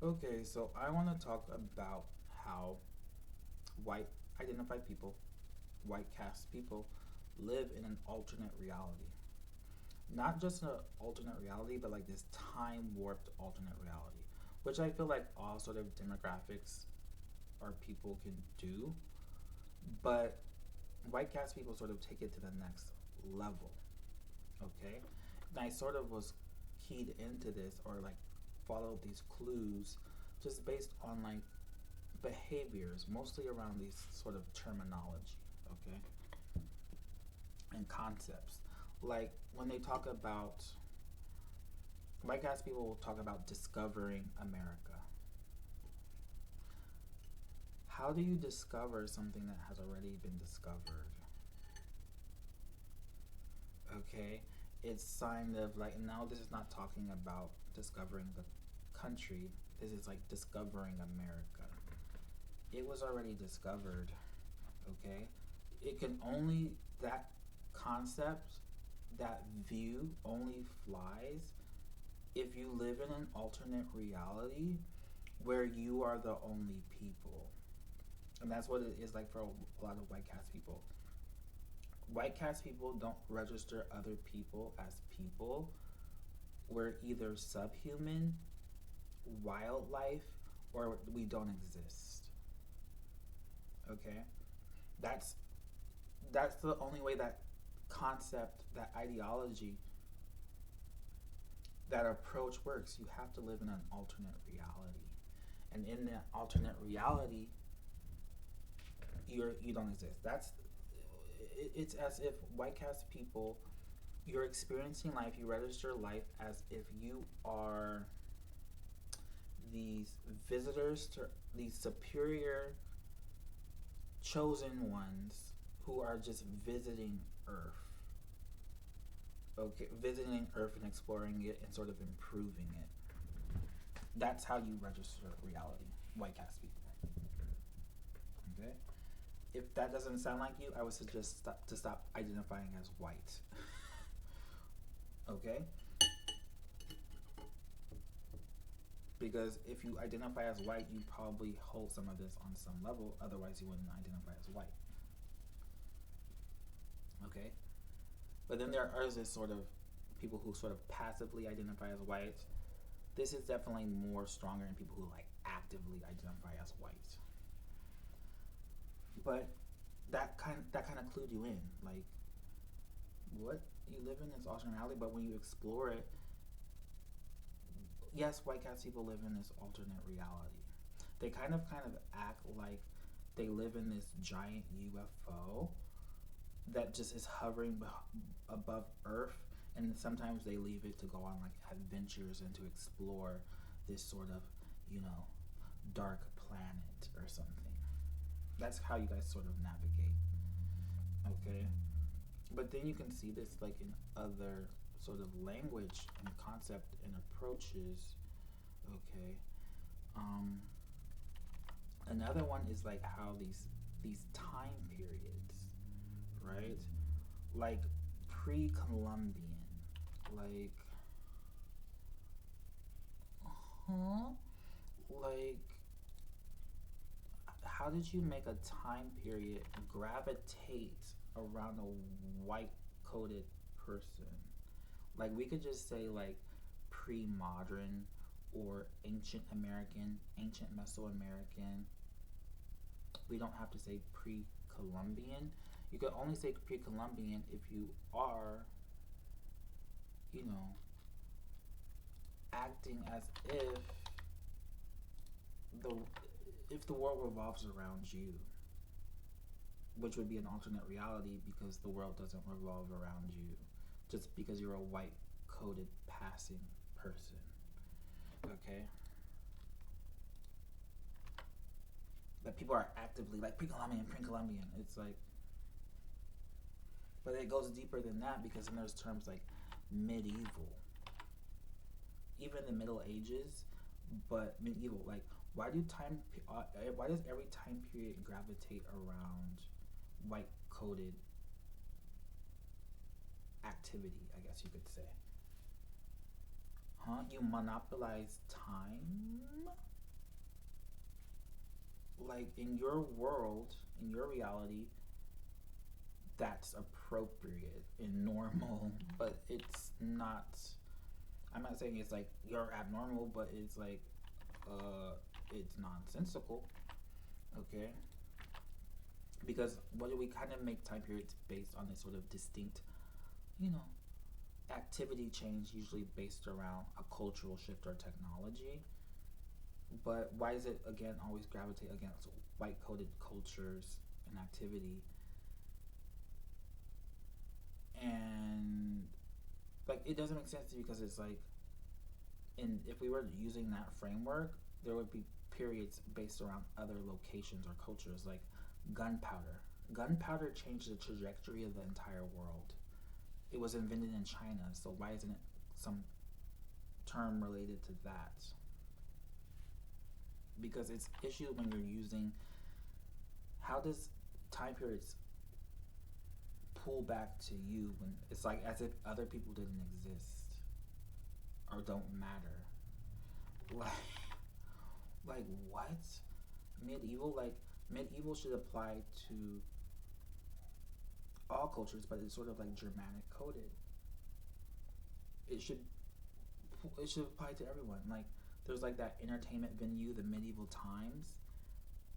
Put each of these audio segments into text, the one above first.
Okay, so I want to talk about how white identified people, white cast people, live in an alternate reality. Not just an alternate reality, but like this time warped alternate reality, which I feel like all sort of demographics or people can do, but white cast people sort of take it to the next level. Okay, and I sort of was keyed into this or like followed these clues just based on like behaviors, mostly around these sort of terminology, okay, and concepts. Like when they talk about, white cast people will talk about discovering America. How do you discover something that has already been discovered? Okay, it's kind of like now this is not talking about discovering the country. This is like discovering America. It was already discovered. Okay, it can only that concept, that view only flies if you live in an alternate reality where you are the only people. And that's what it is like for a lot of white cast people. White cast people don't register other people as people. We're either subhuman, wildlife, or we don't exist. Okay? That's that's the only way that concept, that ideology, that approach works. You have to live in an alternate reality. And in that alternate reality, you don't exist. It's as if white cast people, you're experiencing life, you register life as if you are these visitors to these superior chosen ones who are just visiting Earth. Okay, visiting Earth and exploring it and sort of improving it. That's how you register reality, white cast people. Okay? If that doesn't sound like you, I would suggest to stop identifying as white. Okay? Because if you identify as white, you probably hold some of this on some level. Otherwise, you wouldn't identify as white. Okay? But then there are this sort of people who sort of passively identify as white. This is definitely more stronger in people who like actively identify as white. But that kind of clued you in. Like, what, you live in this alternate reality, but when you explore it, yes, white cast people live in this alternate reality. They kind of act like they live in this giant UFO that just is hovering above Earth, and sometimes they leave it to go on like adventures and to explore this sort of, you know, dark planet or something. That's how you guys sort of navigate. Okay, but then you can see this like in other sort of language and concept and approaches. Okay, um, another one is like how these time periods, right? Like pre-Columbian, like huh? Like how did you make a time period gravitate around a white coded person? Like we could just say like pre-modern or ancient American, ancient Mesoamerican. We don't have to say pre-Columbian. You could only say pre-Columbian if you are, you know, acting as the if the world revolves around you, which would be an alternate reality because the world doesn't revolve around you, just because you're a white coded passing person. Okay, that people are actively like pre-Columbian, pre-Columbian. It's like, but it goes deeper than that because then there's terms like medieval, even the Middle Ages, but medieval. Like, why do why does every time period gravitate around white coded activity? I guess you could say, huh? You monopolize time. like in your world, in your reality, that's appropriate and normal, but it's not. I'm not saying it's like you're abnormal, but it's like uh, it's nonsensical. Okay, because what do we kind of make time periods based on this sort of distinct, you know, activity change, usually based around a cultural shift or technology. But why does it again always gravitate against white coded cultures and activity? And like it doesn't make sense because it's like, in if we were using that framework, there would be periods based around other locations or cultures, like gunpowder. Gunpowder changed the trajectory of the entire world. It was invented in China, so why isn't it some term related to that? Because it's issue when you're using, how does time periods pull back to you when it's like as if other people didn't exist or don't matter. Like, like what? Medieval, like medieval should apply to all cultures, but it's sort of like Germanic coded. It should it should apply to everyone. Like there's like that entertainment venue, the medieval times.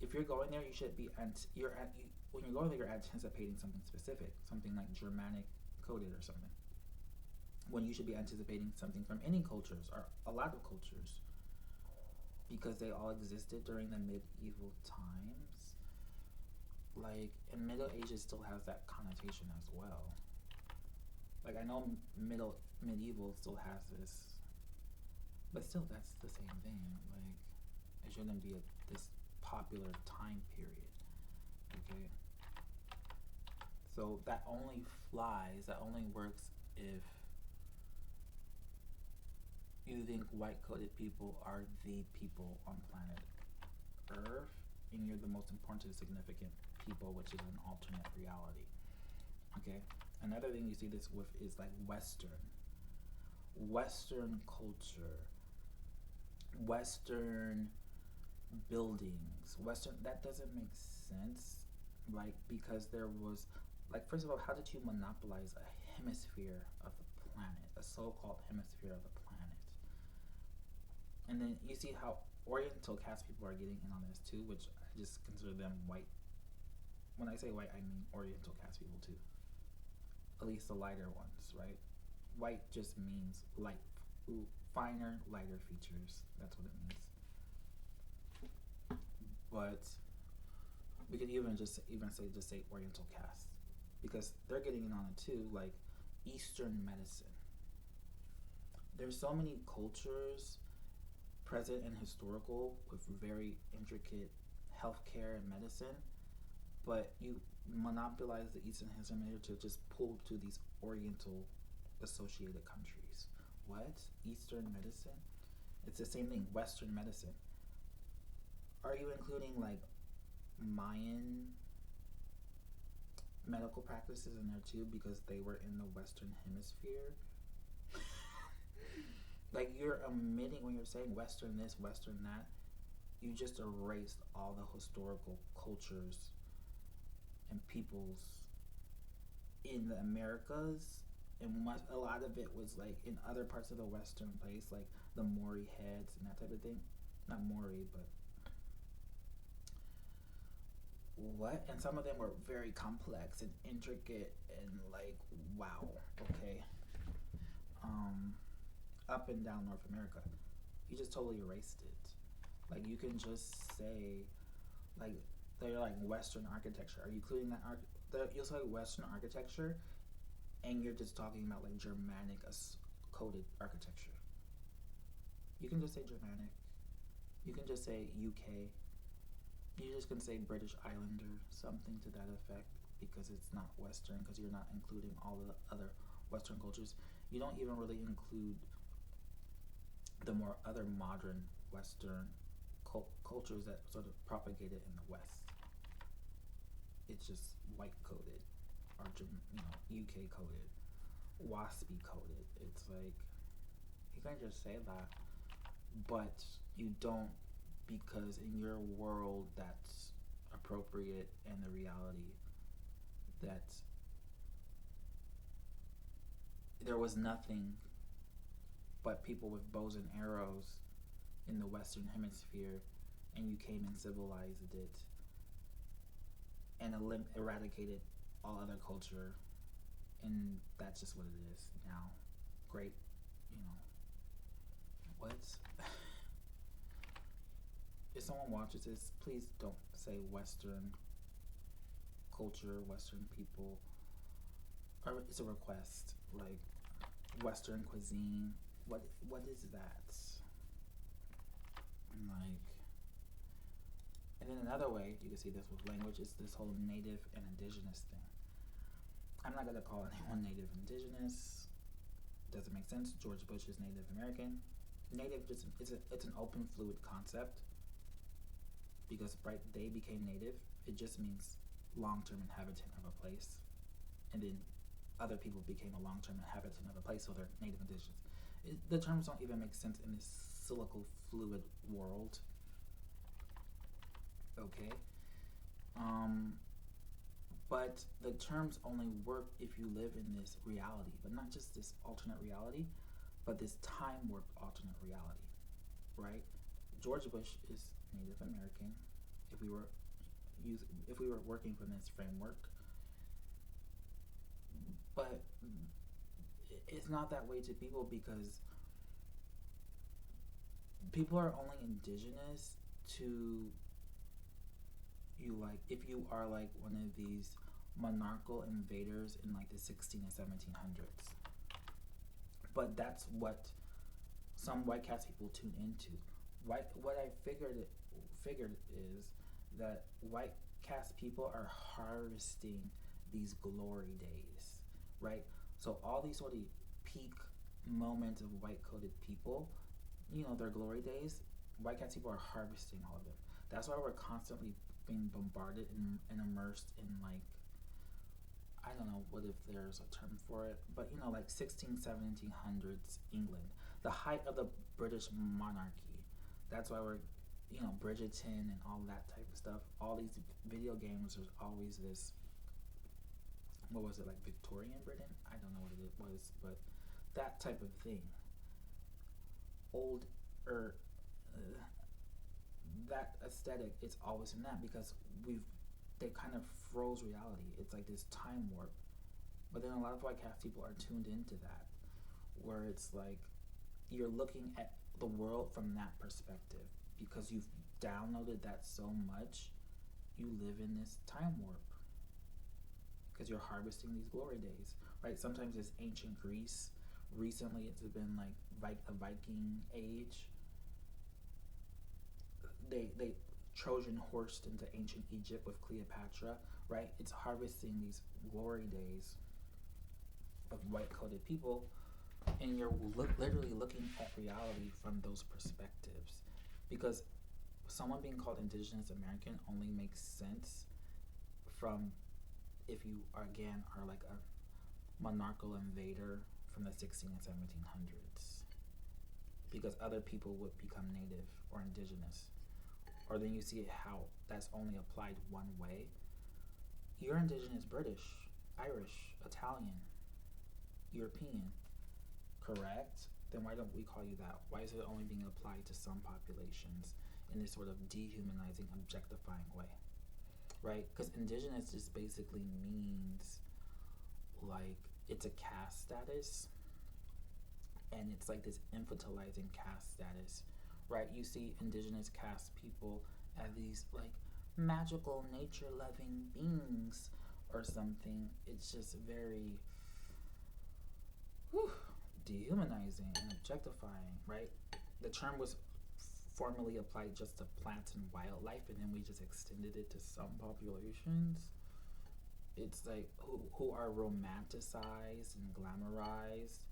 If you're going there, you should be you're at you, when you're going there, you're anticipating something specific, something like Germanic coded or something. When you should be anticipating something from any cultures or a lot of cultures, because they all existed during the medieval times. Like, and Middle Ages still has that connotation as well. Like I know medieval still has this, but still that's the same thing. Like it shouldn't be this popular time period. Okay. So that only flies. That only works if you think white coded people are the people on planet Earth, and you're the most important and significant people, which is an alternate reality. Okay. Another thing you see this with is like Western culture, Western buildings, Western. That doesn't make sense, like because there was, like first of all, how did you monopolize a hemisphere of the planet, a so-called hemisphere of the planet? And then you see how Oriental caste people are getting in on this too, which I just consider them white. When I say white, I mean Oriental caste people too. At least the lighter ones, right? White just means light, finer, lighter features. That's what it means. But we could even say Oriental caste, because they're getting in on it too. Like Eastern medicine. There's so many cultures present and historical with very intricate healthcare and medicine, but you monopolize the Eastern Hemisphere to just pull to these Oriental associated countries. What? Eastern medicine? It's the same thing. Western medicine. Are you including like Mayan medical practices in there too because they were in the Western Hemisphere? Like you're omitting when you're saying Western this, Western that. You just erased all the historical cultures and peoples in the Americas, and a lot of it was like in other parts of the Western place, like the Maori heads and that type of thing. Not Maori, but what? And some of them were very complex and intricate and like wow. Okay. Up and down North America, you just totally erased it. Like you can just say, like they're like Western architecture. Are you including that you'll say Western architecture, and you're just talking about like Germanic coded architecture. You can just say Germanic. You can just say UK. You just can say British Islander, something to that effect, because it's not Western, because you're not including all the other Western cultures. You don't even really include the more other modern Western cultures that sort of propagated in the West. It's just white coded, or UK coded, WASPy coded. It's like you can just say that, but you don't, because in your world that's appropriate and the reality that there was nothing but people with bows and arrows in the Western Hemisphere, and you came and civilized it and eradicated all other culture, and that's just what it is now. Great, you know. What? If someone watches this, please don't say Western culture, Western people. Or it's a request, like Western cuisine. What is that? Like, and then another way you can see this with language is this whole native and indigenous thing. I'm not gonna call anyone native indigenous. Doesn't make sense. George Bush is Native American. Native just it's an open fluid concept because right they became native. It just means long-term inhabitant of a place, and then other people became a long-term inhabitant of a place, so they're native indigenous. The terms don't even make sense in this silical fluid world. Okay. Um, but the terms only work if you live in this reality, but not just this alternate reality, but this time warped alternate reality, right? George Bush is Native American. If we were if we were working from this framework, but it's not that way to people because people are only indigenous to you, like if you are like one of these monarchical invaders in like the 16 and 1700s. But that's what some white cast people tune into. What I figured is that white cast people are harvesting these glory days, right? So all these sort of peak moments of white coated people, you know, their glory days, white cast people are harvesting all of them. That's why we're constantly being bombarded and immersed in like I don't know what if there's a term for it, but you know, like 16, 1700s England, the height of the British monarchy. That's why we're, you know, Bridgerton and all that type of stuff. All these video games, there's always this, what was it, like Victorian Britain? I don't know what it was, but that type of thing. Old, er, uh, that aesthetic, it's always in that because they kind of froze reality. It's like this time warp. But then a lot of white cast people are tuned into that, where it's like you're looking at the world from that perspective because you've downloaded that so much, you live in this time warp because you're harvesting these glory days, right? Sometimes it's ancient Greece. Recently, it's been like a Viking age. They Trojan horsed into ancient Egypt with Cleopatra, right? It's harvesting these glory days of white coated people, and you're literally looking at reality from those perspectives. Because someone being called Indigenous American only makes sense from if you again are like a monarchical invader from the 16 and 1700s, because other people would become native or indigenous. Or then you see how that's only applied one way. You're indigenous British, Irish, Italian, European, correct? Then why don't we call you that? Why is it only being applied to some populations in this sort of dehumanizing, objectifying way? Right? Because indigenous just basically means like it's a caste status, and it's like this infantilizing caste status, right? You see indigenous caste people as these like magical nature loving beings or something. It's just very whew, dehumanizing and objectifying, right? The term was formerly applied just to plants and wildlife, and then we just extended it to some populations. It's like who are romanticized and glamorized,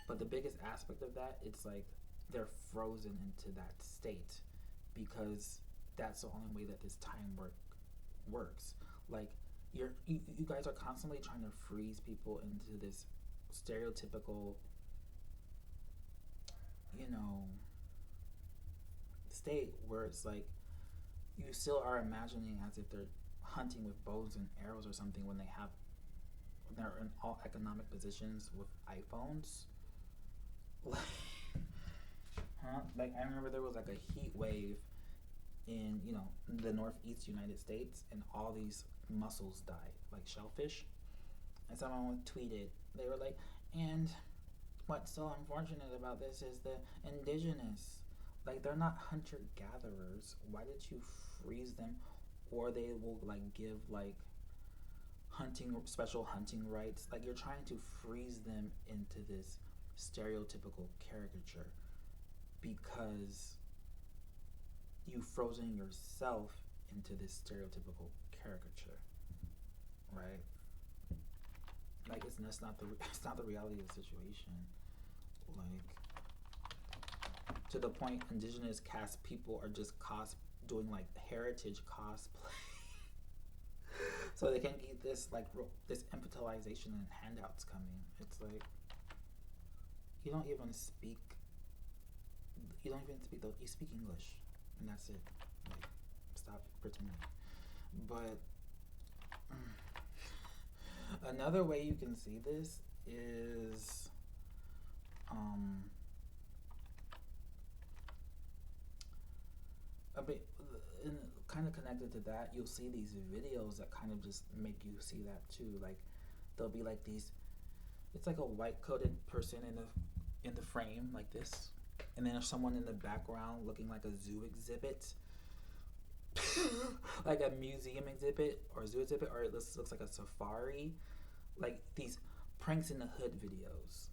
but the biggest aspect of that, it's like they're frozen into that state because that's the only way that this time works. Like you guys are constantly trying to freeze people into this stereotypical, you know, state where it's like you still are imagining as if they're hunting with bows and arrows or something when they're in all economic positions with iPhones. Like, huh? Like I remember there was like a heat wave in the northeast United States, and all these mussels died, like shellfish. And someone tweeted, they were like, and what's so unfortunate about this is the indigenous, like they're not hunter gatherers. Why did you freeze them? Or they will like give like hunting special hunting rights. Like you're trying to freeze them into this stereotypical caricature because you've frozen yourself into this stereotypical caricature, right? Like it's not the it's not the reality of the situation. Like to the point, indigenous caste people are just doing like heritage cosplay, so they can get this like this infantilization and handouts coming. It's like you don't even speak. You don't even speak. You speak English, and that's it. Like, stop pretending. But another way you can see this is a bit kind of connected to that. You'll see these videos that kind of just make you see that too. Like there'll be like these. It's like a white coated person in the frame like this, and then there's someone in the background looking like a zoo exhibit. Like a museum exhibit or a zoo exhibit, or it looks like a safari. Like these pranks in the hood videos,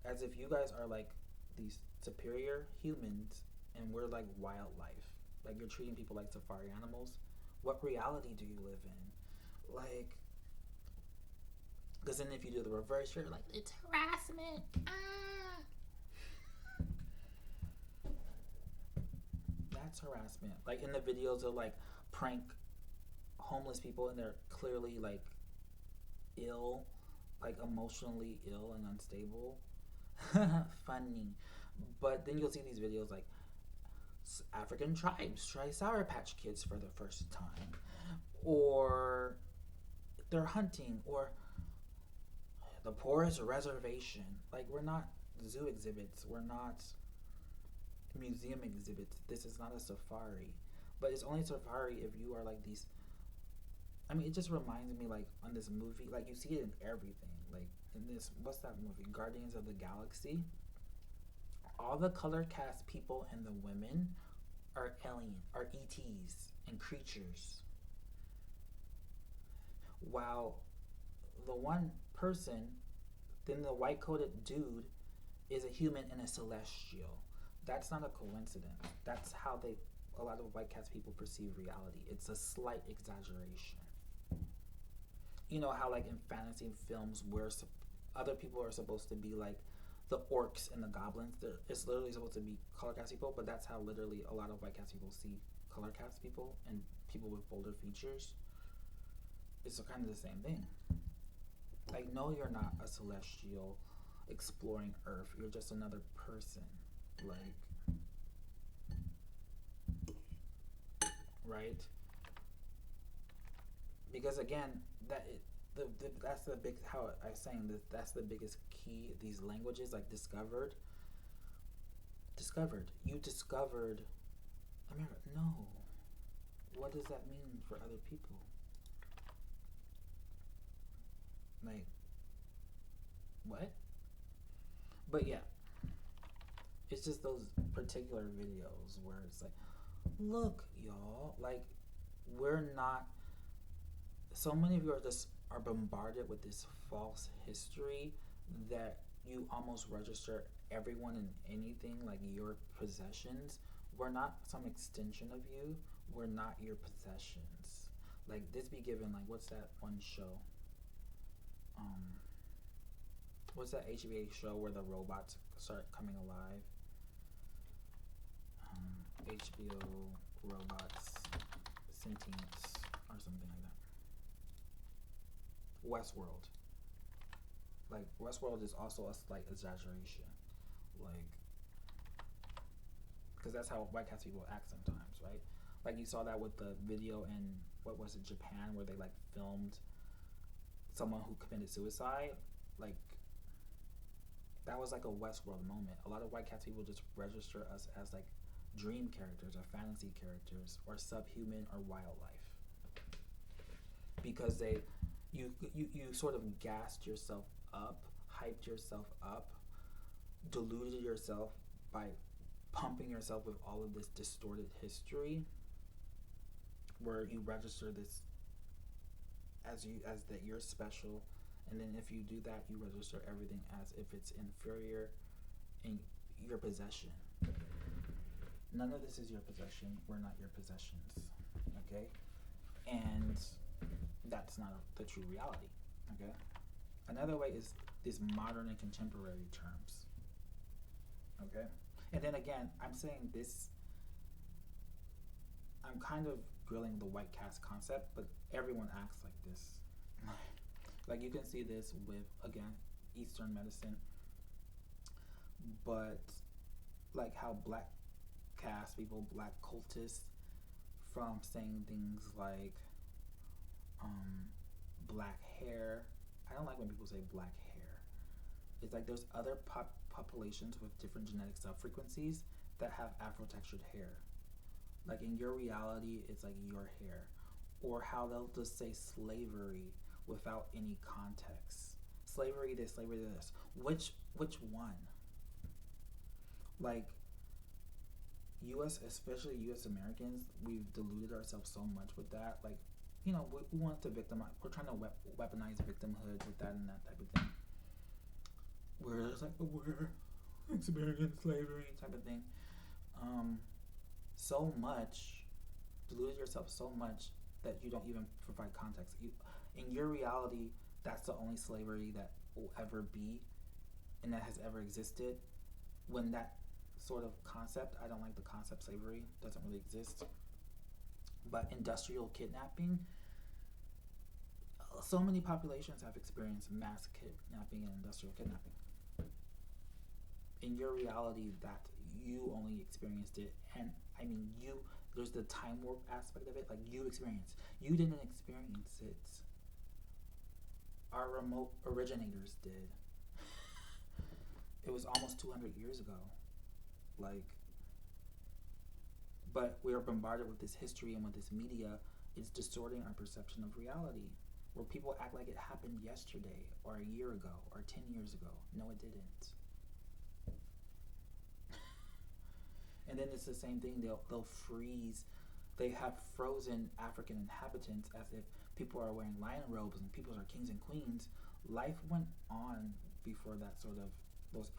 as if you guys are like these superior humans and we're like wildlife. Like you're treating people like safari animals. What reality do you live in? Like, because then if you do the reverse, you're like, it's harassment. Ah. That's harassment. Like in the videos, they'll like prank homeless people and they're clearly like ill, like emotionally ill and unstable. Funny. But then you'll see these videos like African tribes try Sour Patch Kids for the first time, or they're hunting, or the poorest reservation. Like we're not zoo exhibits. We're not museum exhibits. This is not a safari. But it's only a safari if you are like these. I mean, it just reminds me like on this movie, like you see it in everything. Like in this, what's that movie? Guardians of the Galaxy. All the color cast people and the women are are ETs and creatures. While the one person, then the white coated dude, is a human and a celestial. That's not a coincidence. That's how a lot of white cast people perceive reality. It's a slight exaggeration. You know how like in fantasy films where other people are supposed to be like the orcs and the goblins. It's literally supposed to be color cast people, but that's how literally a lot of white cast people see color cast people and people with bolder features. It's kind of the same thing. Like, no, you're not a celestial exploring Earth. You're just another person. Like, right? Because again, that's the big how I was saying this. That's the biggest key. These languages like discovered. You discovered America. No. What does that mean for other people? Like, what? But yeah, it's just those particular videos where it's like, look, y'all, like, we're not. So many of you are bombarded with this false history that you almost register everyone and anything like your possessions. We're not some extension of you. We're not your possessions. Like this be given like what's that one show? Um, what's that HBO show where the robots start coming alive? HBO robots sentience or something like that. Westworld. Like Westworld is also a slight exaggeration, like because that's how white cast people act sometimes, right? Like you saw that with the video in what was it, Japan, where they like filmed someone who committed suicide. Like that was like a Westworld moment. A lot of white cast people just register us as like dream characters or fantasy characters or subhuman or wildlife because you sort of gassed yourself up, hyped yourself up, deluded yourself by pumping yourself with all of this distorted history where you register this as that you're special, and then if you do that you register everything as if it's inferior in your possession. None of this is your possession. We're not your possessions. Okay? And that's not the true reality. Okay? Another way is these modern and contemporary terms. Okay? And then again, I'm saying this, I'm kind of grilling the white cast concept, but everyone acts like this. Like you can see this with, again, Eastern medicine, but like how black cast people, black cultists, from saying things like black hair. I don't like when people say black hair. It's like there's other populations with different genetic subfrequencies that have Afro-textured hair. Like in your reality, it's like your hair. Or how they'll just say slavery without any context. Slavery this, slavery this. Which one? Like US, especially US Americans, we've deluded ourselves so much with that. Like, you know, we want to victimize, we're trying to weaponize victimhood with that and that type of thing. Where it's like, we're experiencing slavery type of thing. So much, deluded yourself so much that you don't even provide context. In your reality, that's the only slavery that will ever be and that has ever existed. When that sort of concept, I don't like the concept slavery, doesn't really exist. But industrial kidnapping, so many populations have experienced mass kidnapping and industrial kidnapping. In your reality, that you only experienced it, and I mean there's the time warp aspect of it. Like you experienced, you didn't experience it, our remote originators did. It was almost 200 years ago. Like, but we are bombarded with this history and with this media. It's distorting our perception of reality, where people act like it happened yesterday or a year ago or 10 years ago. No, it didn't. And then it's the same thing. They'll freeze. They have frozen African inhabitants as if people are wearing lion robes and people are kings and queens. Life went on before that sort of those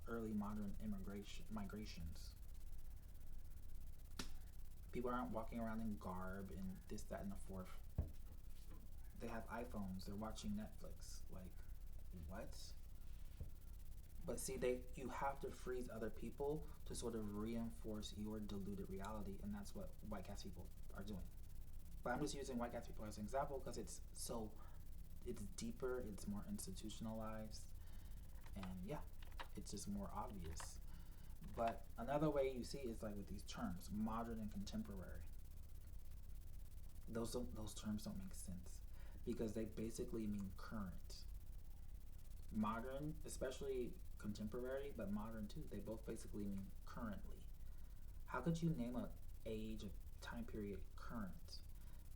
early modern migrations. People aren't walking around in garb and this, that, and the fourth. They have iPhones. They're watching Netflix. Like, what? But see, you have to freeze other people to sort of reinforce your deluded reality, and that's what white cast people are doing. But I'm just using white cast people as an example because it's deeper, it's more institutionalized, and yeah, it's just more obvious. But another way you see is like with these terms, modern and contemporary. Those terms don't make sense because they basically mean current. Modern, especially contemporary, but modern too, they both basically mean currently. How could you name a age, a time period current?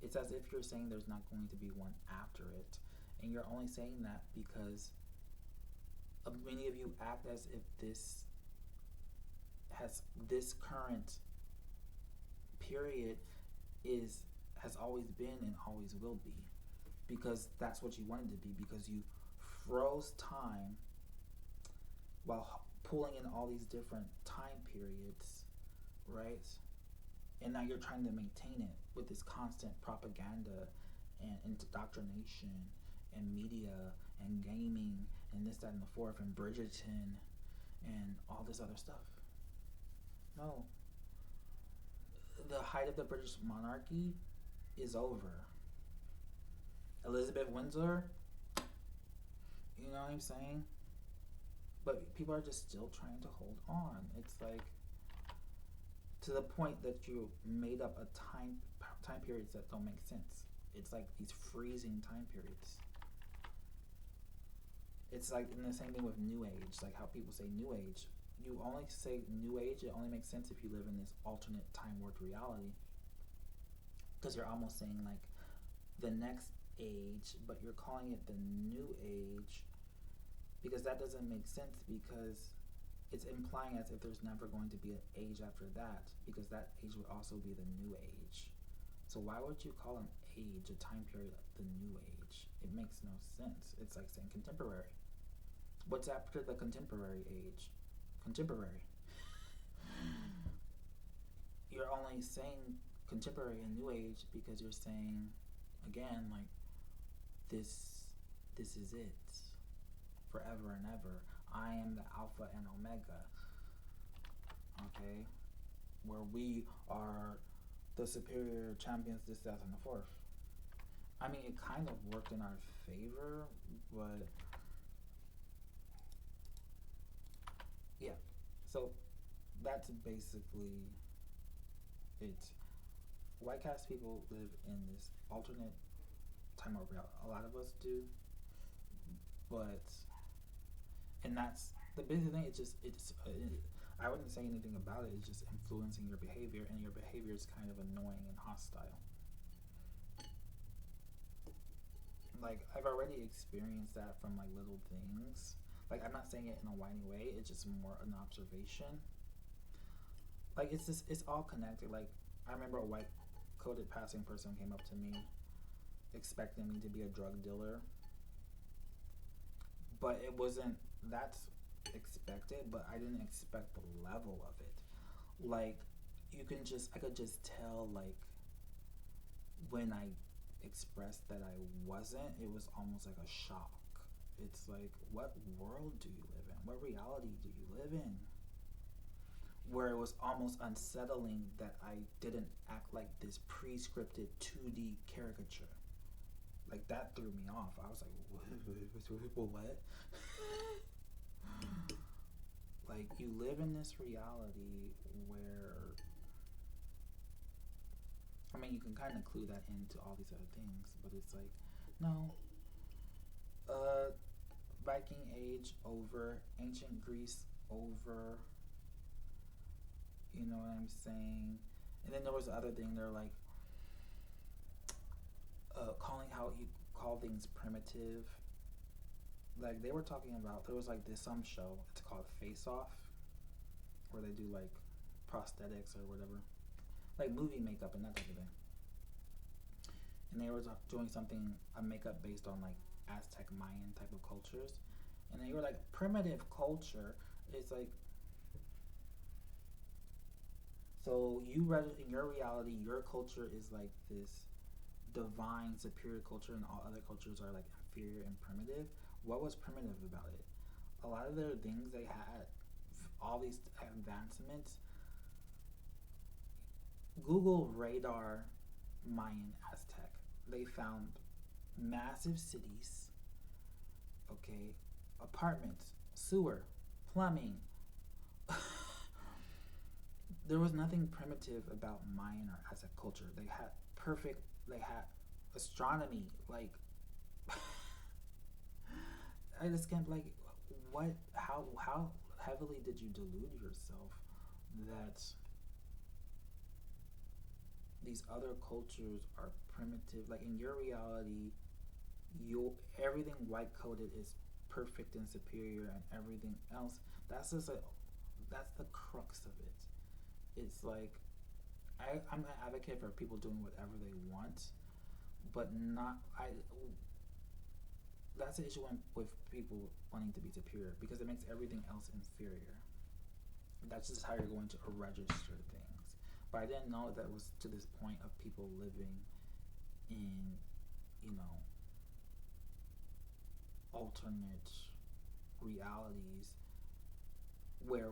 It's as if you're saying there's not going to be one after it, and you're only saying that because many of you act as if this current period has always been and always will be, because that's what you wanted to be, because you froze time while pulling in all these different time periods, right? And now you're trying to maintain it with this constant propaganda and indoctrination and media and gaming and this, that, and the fourth, and Bridgerton and all this other stuff. No. The height of the British monarchy is over. Elizabeth Windsor, you know what I'm saying? But people are just still trying to hold on. It's like, to the point that you made up a time periods that don't make sense. It's like these freezing time periods. It's like in the same thing with New Age, like how people say New Age. You only say New Age, it only makes sense if you live in this alternate time warped reality. Because you're almost saying like the next age, but you're calling it the New Age because that doesn't make sense because it's implying as if there's never going to be an age after that because that age would also be the New Age. So why would you call an age, a time period, the New Age? It makes no sense. It's like saying contemporary. What's after the contemporary age? Contemporary. You're only saying contemporary and New Age because you're saying, again, like this. This is it, forever and ever. I am the Alpha and Omega. Okay, where we are the superior champions, this, that, and the fourth. I mean, it kind of worked in our favor, but yeah. So that's basically it. White cast people live in this alternate time of reality. A lot of us do, but and that's the big thing. I wouldn't say anything about it. It's just influencing your behavior, and your behavior is kind of annoying and hostile. Like I've already experienced that from like little things. Like I'm not saying it in a whiny way. It's just more an observation. Like it's all connected. Like I remember a white coded passing person came up to me expecting me to be a drug dealer, but it wasn't. That's expected, but I didn't expect the level of it. Like I could just tell like when I expressed that I wasn't, it was almost like a shock. It's like, what world do you live in? What reality do you live in? Where it was almost unsettling that I didn't act like this pre-scripted 2D caricature. Like that threw me off. I was like, what? Like you live in this reality where I mean you can kind of clue that into all these other things, but it's like, no, Viking Age over, ancient Greece over, you know what I'm saying? And then there was the other thing, they're like calling how you call things primitive. Like they were talking about, there was like this some show, it's called Face Off, where they do like prosthetics or whatever, like movie makeup and that type of thing. And they were doing something, a makeup based on like Aztec Mayan type of cultures, and they were like primitive culture. It's like, so you read in your reality, your culture is like this divine superior culture, and all other cultures are like inferior and primitive. What was primitive about it? A lot of their things they had, all these advancements. Google radar Mayan Aztec. They found massive cities, okay, apartments, sewer, plumbing. There was nothing primitive about Mayan or Aztec culture. They had astronomy. Like, I just can't, like, what, how heavily did you delude yourself that these other cultures are primitive? Like, in your reality, everything white coded is perfect and superior, and everything else, that's just that's the crux of it. It's like I'm an advocate for people doing whatever they want, but not I. That's the issue with people wanting to be superior because it makes everything else inferior. That's just how you're going to register things. But I didn't know that it was to this point of people living in, you know, alternate realities where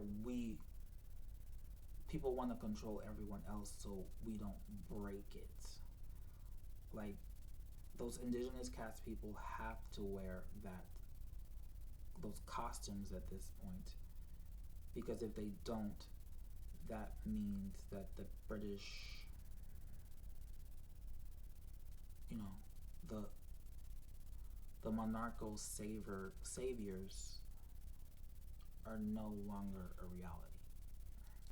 people want to control everyone else so we don't break it. Like those indigenous cast people have to wear those costumes at this point, because if they don't, that means that the British, you know, the monarchical saviors are no longer a reality.